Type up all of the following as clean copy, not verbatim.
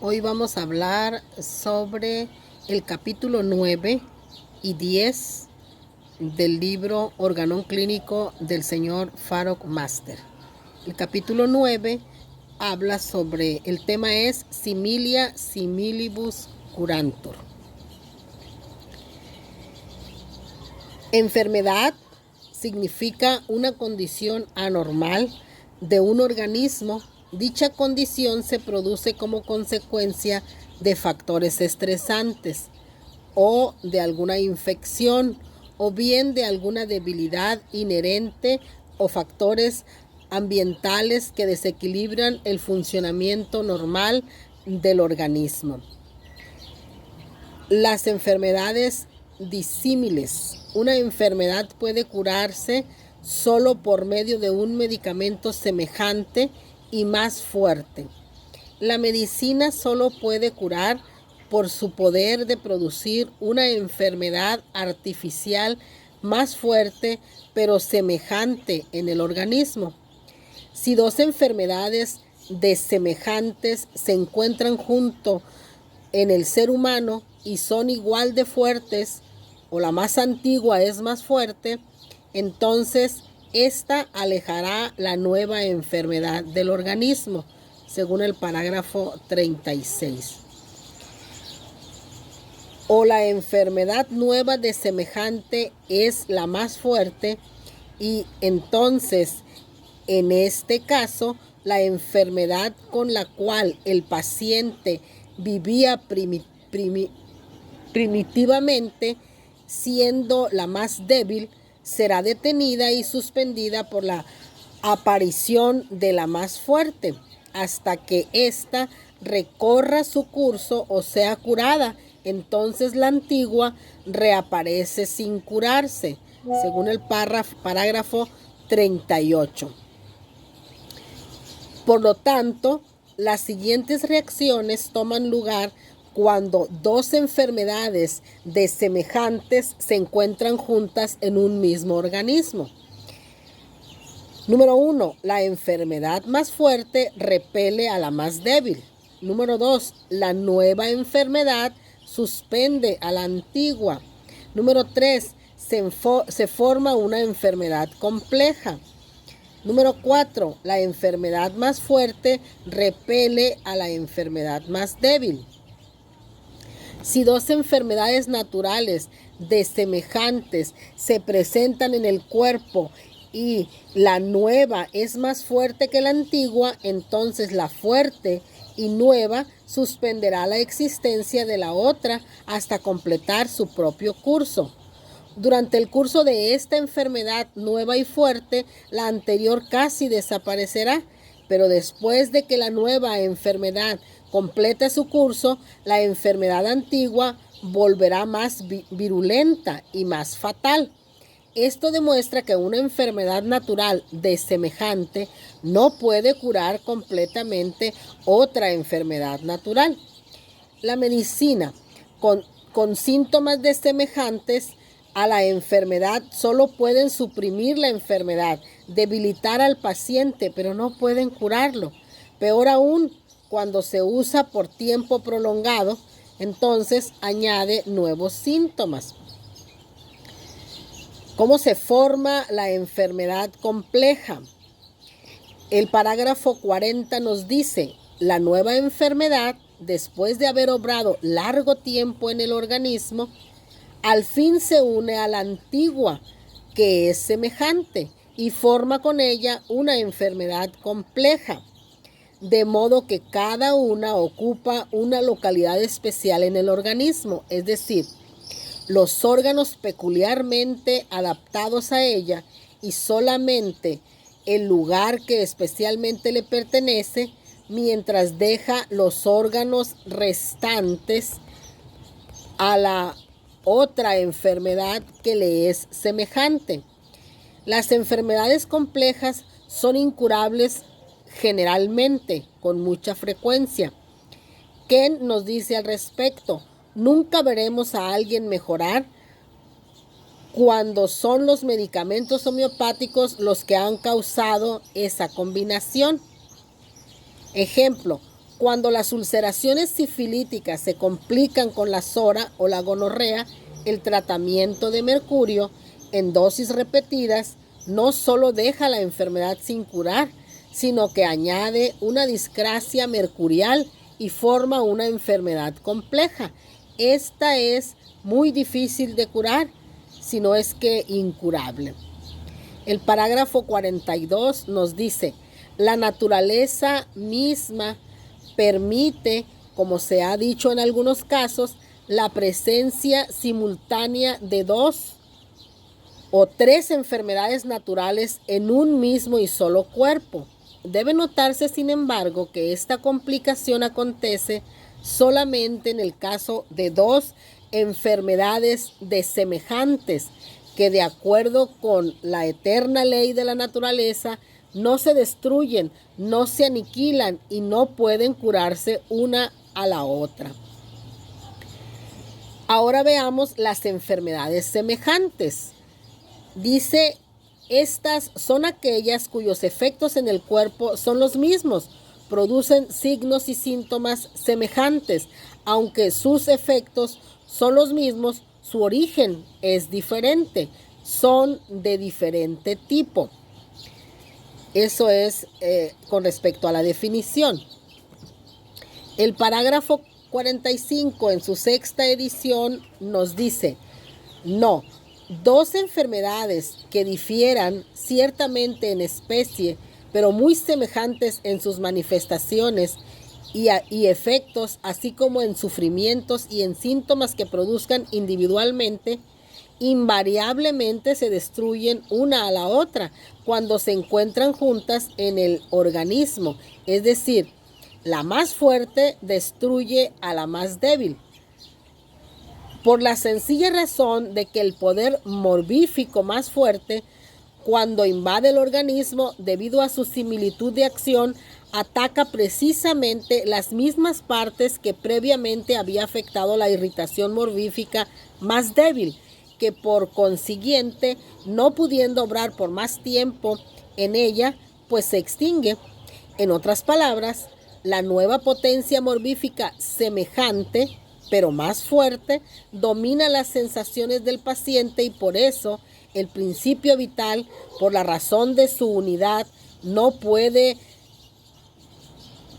Hoy vamos a hablar sobre el capítulo 9 y 10 del libro Organón Clínico del señor Farrokh Master. El capítulo 9 habla sobre, el tema es Similia Similibus Curantur. Enfermedad significa una condición anormal de un organismo. Dicha condición se produce como consecuencia de factores estresantes o de alguna infección o bien de alguna debilidad inherente o factores ambientales que desequilibran el funcionamiento normal del organismo. Las enfermedades disímiles. Una enfermedad puede curarse solo por medio de un medicamento semejante y más fuerte. La medicina solo puede curar por su poder de producir una enfermedad artificial más fuerte pero semejante en el organismo. Si dos enfermedades desemejantes se encuentran juntos en el ser humano y son igual de fuertes, o la más antigua es más fuerte, entonces esta alejará la nueva enfermedad del organismo, según el parágrafo 36. O la enfermedad nueva de semejante es la más fuerte y entonces, en este caso, la enfermedad con la cual el paciente vivía primitivamente, siendo la más débil, será detenida y suspendida por la aparición de la más fuerte, hasta que ésta recorra su curso o sea curada. Entonces la antigua reaparece sin curarse, según el parágrafo 38. Por lo tanto, las siguientes reacciones toman lugar cuando dos enfermedades desemejantes se encuentran juntas en un mismo organismo. Número 1. La enfermedad más fuerte repele a la más débil. Número 2. La nueva enfermedad suspende a la antigua. Número 3. Se forma una enfermedad compleja. Número 4. La enfermedad más fuerte repele a la enfermedad más débil. Si dos enfermedades naturales desemejantes se presentan en el cuerpo y la nueva es más fuerte que la antigua, entonces la fuerte y nueva suspenderá la existencia de la otra hasta completar su propio curso. Durante el curso de esta enfermedad nueva y fuerte, la anterior casi desaparecerá, pero después de que la nueva enfermedad complete su curso, la enfermedad antigua volverá más virulenta y más fatal. Esto demuestra que una enfermedad natural desemejante no puede curar completamente otra enfermedad natural. La medicina con síntomas desemejantes a la enfermedad solo pueden suprimir la enfermedad, debilitar al paciente, pero no pueden curarlo. Peor aún, cuando se usa por tiempo prolongado, entonces añade nuevos síntomas. ¿Cómo se forma la enfermedad compleja? El parágrafo 40 nos dice, la nueva enfermedad, después de haber obrado largo tiempo en el organismo, al fin se une a la antigua, que es semejante, y forma con ella una enfermedad compleja, de modo que cada una ocupa una localidad especial en el organismo, es decir, los órganos peculiarmente adaptados a ella y solamente el lugar que especialmente le pertenece, mientras deja los órganos restantes a la otra enfermedad que le es semejante. Las enfermedades complejas son incurables generalmente, con mucha frecuencia. Ken nos dice al respecto, nunca veremos a alguien mejorar cuando son los medicamentos homeopáticos los que han causado esa combinación. Ejemplo, Cuando las ulceraciones sifilíticas se complican con la sora o la gonorrea, el tratamiento de mercurio en dosis repetidas no solo deja la enfermedad sin curar, sino que añade una discrasia mercurial y forma una enfermedad compleja. Esta es muy difícil de curar, si no es que incurable. El parágrafo 42 nos dice: la naturaleza misma permite, como se ha dicho en algunos casos, la presencia simultánea de 2 o 3 enfermedades naturales en un mismo y solo cuerpo. Debe notarse, sin embargo, que esta complicación acontece solamente en el caso de 2 enfermedades desemejantes que, de acuerdo con la eterna ley de la naturaleza, no se destruyen, no se aniquilan y no pueden curarse una a la otra. Ahora veamos las enfermedades semejantes. Dice: estas son aquellas cuyos efectos en el cuerpo son los mismos, producen signos y síntomas semejantes, aunque sus efectos son los mismos, su origen es diferente, son de diferente tipo. Eso es con respecto a la definición. El parágrafo 45 en su 6ª edición nos dice: no, 2 enfermedades que difieran ciertamente en especie, pero muy semejantes en sus manifestaciones y efectos, así como en sufrimientos y en síntomas que produzcan individualmente, invariablemente se destruyen una a la otra cuando se encuentran juntas en el organismo. Es decir, la más fuerte destruye a la más débil, por la sencilla razón de que el poder morbífico más fuerte, cuando invade el organismo debido a su similitud de acción, ataca precisamente las mismas partes que previamente había afectado la irritación morbífica más débil, que por consiguiente, no pudiendo obrar por más tiempo en ella, pues se extingue. En otras palabras, la nueva potencia morbífica semejante, pero más fuerte, domina las sensaciones del paciente, y por eso el principio vital, por la razón de su unidad, no puede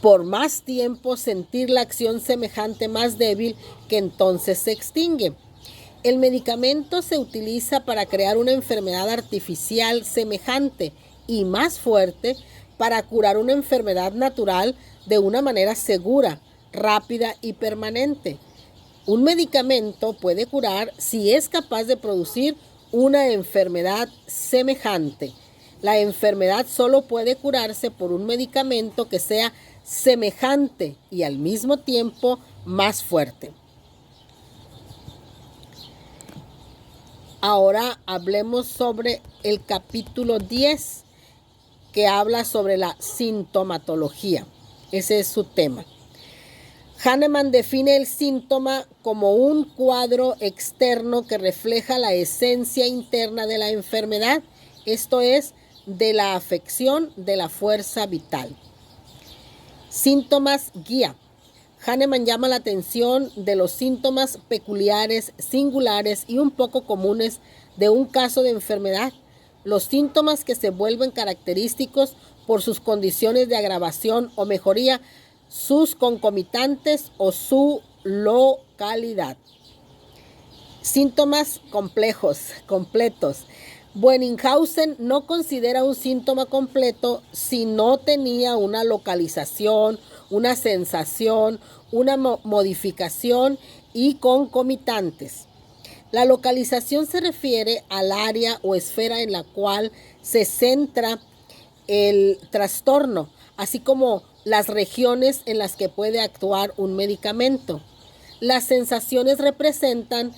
por más tiempo sentir la acción semejante más débil, que entonces se extingue. El medicamento se utiliza para crear una enfermedad artificial semejante y más fuerte, para curar una enfermedad natural de una manera segura, rápida y permanente. Un medicamento puede curar si es capaz de producir una enfermedad semejante. La enfermedad solo puede curarse por un medicamento que sea semejante y al mismo tiempo más fuerte. Ahora hablemos sobre el capítulo 10, que habla sobre la sintomatología. Ese es su tema. Hahnemann define el síntoma como un cuadro externo que refleja la esencia interna de la enfermedad, esto es, de la afección de la fuerza vital. Síntomas guía. Hahnemann llama la atención de los síntomas peculiares, singulares y un poco comunes de un caso de enfermedad. Los síntomas que se vuelven característicos por sus condiciones de agravación o mejoría, sus concomitantes o su localidad. Síntomas completos. Bueninghausen no considera un síntoma completo si no tenía una localización, una sensación, una modificación y concomitantes. La localización se refiere al área o esfera en la cual se centra el trastorno, así como las regiones en las que puede actuar un medicamento. Las sensaciones representan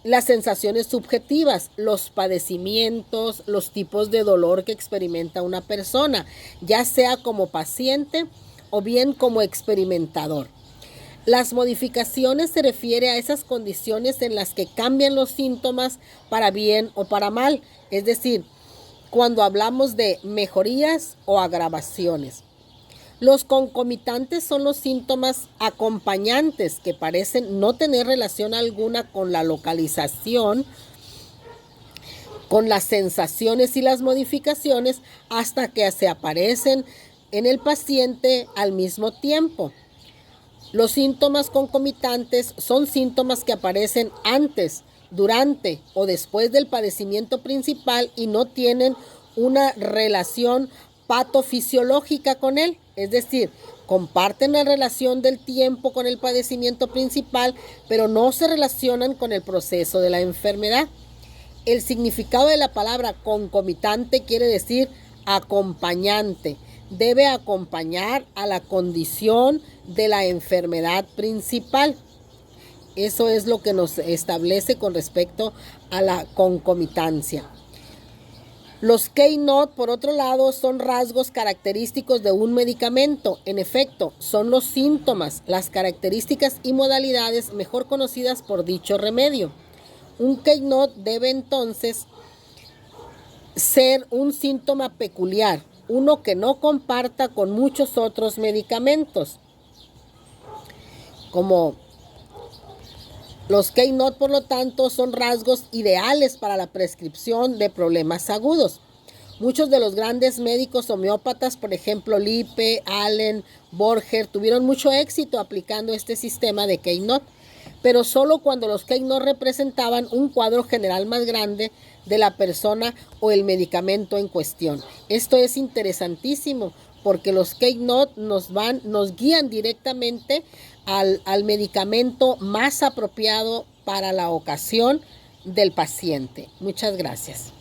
las sensaciones subjetivas, los padecimientos, los tipos de dolor que experimenta una persona, ya sea como paciente o bien como experimentador. Las modificaciones se refiere a esas condiciones en las que cambian los síntomas para bien o para mal, es decir, cuando hablamos de mejorías o agravaciones. Los concomitantes son los síntomas acompañantes que parecen no tener relación alguna con la localización, con las sensaciones y las modificaciones hasta que se aparecen en el paciente al mismo tiempo. Los síntomas concomitantes son síntomas que aparecen antes, durante o después del padecimiento principal y no tienen una relación patofisiológica con él, es decir, comparten la relación del tiempo con el padecimiento principal, pero no se relacionan con el proceso de la enfermedad. El significado de la palabra concomitante quiere decir acompañante. Debe acompañar a la condición de la enfermedad principal. Eso es lo que nos establece con respecto a la concomitancia. Los keynote, por otro lado, son rasgos característicos de un medicamento. En efecto, son los síntomas, las características y modalidades mejor conocidas por dicho remedio. Un keynote debe entonces ser un síntoma peculiar, uno que no comparta con muchos otros medicamentos. Como los keynote, por lo tanto, son rasgos ideales para la prescripción de problemas agudos. Muchos de los grandes médicos homeópatas, por ejemplo, Lippe, Allen, Borger, tuvieron mucho éxito aplicando este sistema de keynote, pero solo cuando los keynote representaban un cuadro general más grande de la persona o el medicamento en cuestión. Esto es interesantísimo porque los keynote nos guían directamente al medicamento más apropiado para la ocasión del paciente. Muchas gracias.